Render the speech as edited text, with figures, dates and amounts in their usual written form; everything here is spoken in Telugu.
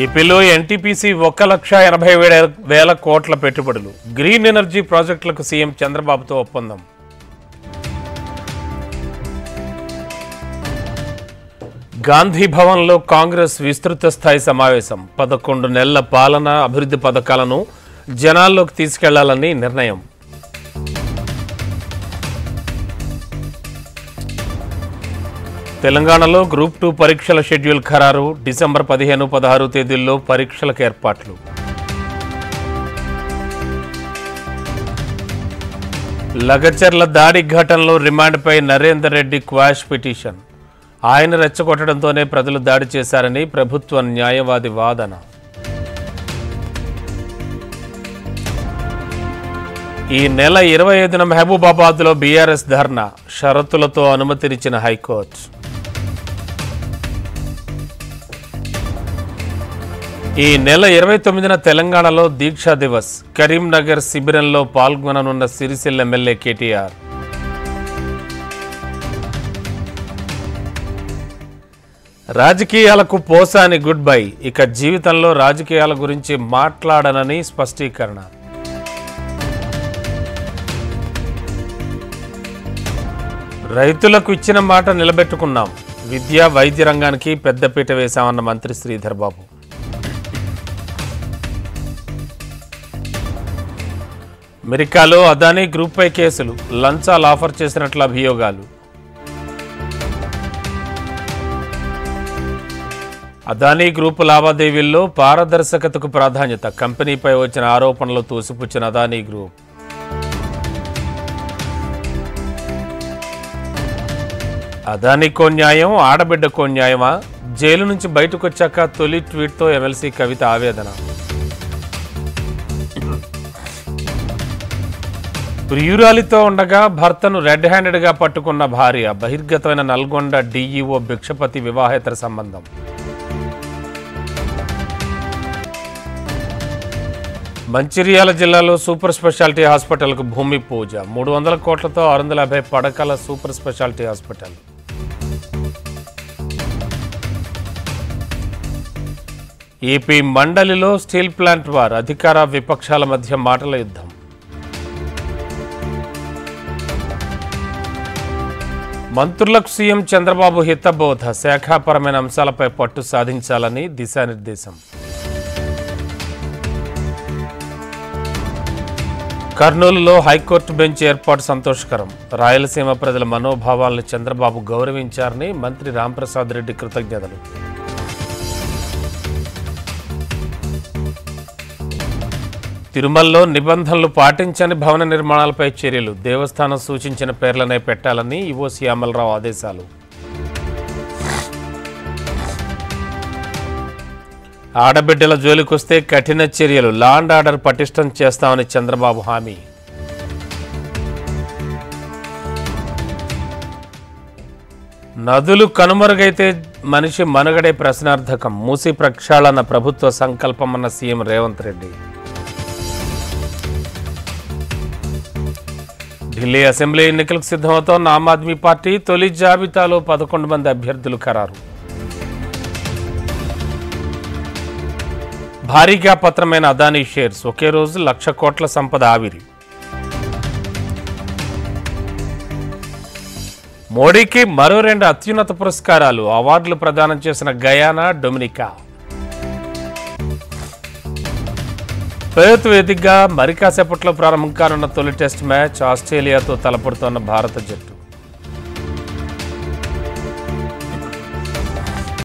ఏపీలో ఎన్టీపీసీ 1,80,000 కోట్ల పెట్టుబడులు. గ్రీన్ ఎనర్జీ ప్రాజెక్టులకు సీఎం చంద్రబాబుతో ఒప్పందం. గాంధీ భవన్లో కాంగ్రెస్ విస్తృత స్థాయి సమావేశం. 11 నెలల పాలన, అభివృద్ధి పథకాలను జనాల్లోకి తీసుకెళ్లాలని నిర్ణయం. తెలంగాణలో గ్రూప్ 2 పరీక్షల షెడ్యూల్ ఖరారు. డిసెంబర్ 15, 16 తేదీల్లో పరీక్షలకు ఏర్పాట్లు. లగచర్ల దాడి ఘటనలో రిమాండ్పై నరేందర్ రెడ్డి క్వాష్ పిటిషన్. ఆయన రెచ్చగొట్టడంతోనే ప్రజలు దాడి చేశారని ప్రభుత్వ న్యాయవాది వాదన. ఈ నెల 25న మహబూబాబాద్లో బీఆర్ఎస్ ధర్నా. షరతులతో అనుమతినిచ్చిన హైకోర్టు. ఈ నెల 29న తెలంగాణలో దీక్షా దివస్. కరీంనగర్ శిబిరంలో పాల్గొననున్న సిరిసిల్ల ఎమ్మెల్యే కేటీఆర్. రాజకీయాలకు పోసాని గుడ్ బై. ఇక జీవితంలో రాజకీయాల గురించి మాట్లాడనని స్పష్టీకరణ. రైతులకు ఇచ్చిన మాట నిలబెట్టుకున్నాం. విద్యా, వైద్య రంగానికి పెద్దపీట వేశామన్న మంత్రి శ్రీధర్ బాబు. అమెరికాలో అదానీ గ్రూప్పై కేసులు. లంచాలు ఆఫర్ చేసినట్లు అభియోగాలు. అదానీ గ్రూపు లావాదేవీల్లో పారదర్శకతకు ప్రాధాన్యత. కంపెనీపై వచ్చిన ఆరోపణలు తోసిపుచ్చిన అదానీ గ్రూప్. అదానీకో న్యాయం, ఆడబిడ్డకో న్యాయమా? జైలు నుంచి బయటకు వచ్చాక తొలి ట్వీట్తో ఎమ్మెల్సీ కవిత ఆవేదన. ప్రియురాలితో ఉండగా భర్తను రెడ్ హ్యాండెడ్గా పట్టుకున్న భార్య. బహిర్గతమైన నల్గొండ డీఈఓ భిక్షపతి వివాహేతర సంబంధం. మంచిర్యాల జిల్లాలో సూపర్ స్పెషాలిటీ హాస్పిటల్కు భూమి పూజ. 300 కోట్లతో 650 పడకల సూపర్ స్పెషాలిటీ హాస్పిటల్. ఏపీ మండలిలో స్టీల్ ప్లాంట్ వార్. అధికార విపక్షాల మధ్య మాటల యుద్ధం. మంత్రులకు సీఎం చంద్రబాబు హితబోధ. శాఖాపరమైన అంశాలపై పట్టు సాధించాలని దిశానిర్దేశం. కర్నూలులో హైకోర్టు బెంచ్ ఏర్పాటు సంతోషకరం. రాయలసీమ ప్రజల మనోభావాలను చంద్రబాబు గౌరవించారని మంత్రి రాంప్రసాద్ రెడ్డి కృతజ్ఞతలు. తిరుమలలో నిబంధనలు పాటించని భవన నిర్మాణాలపై చర్యలు. దేవస్థానం సూచించిన పేర్లనే పెట్టాలని ఈవో శ్యామలరావు ఆదేశాలు. ఆడబిడ్డల జోలికొస్తే కఠిన చర్యలు. లా అండ్ ఆర్డర్ పటిష్టం చేస్తామని చంద్రబాబు హామీ. నదులు కనుమరుగైతే మనిషి మనుగడే ప్రశ్నార్థకం. మూసి ప్రక్షాళన ప్రభుత్వ సంకల్పమన్న సీఎం రేవంత్ రెడ్డి. ఢిల్లీ అసెంబ్లీ ఎన్నికలకు సిద్ధమవుతోన్న ఆమ్ ఆద్మీ పార్టీ. తొలి జాబితాలో 11 మంది అభ్యర్థులు ఖరారు. భారీగా పత్రమైన అదానీ షేర్స్. ఒకే రోజు 1,00,000 కోట్ల సంపద ఆవిరి. మోడీకి మరో 2 అత్యున్నత పురస్కారాలు. అవార్డులు ప్రదానం చేసిన గయానా, డొమినికా. పెర్త్ వేదికగా మరి కాసేపట్లో ప్రారంభం కానున్న తొలి టెస్ట్ మ్యాచ్. ఆస్ట్రేలియాతో తలపడుతోన్న భారత జట్టు.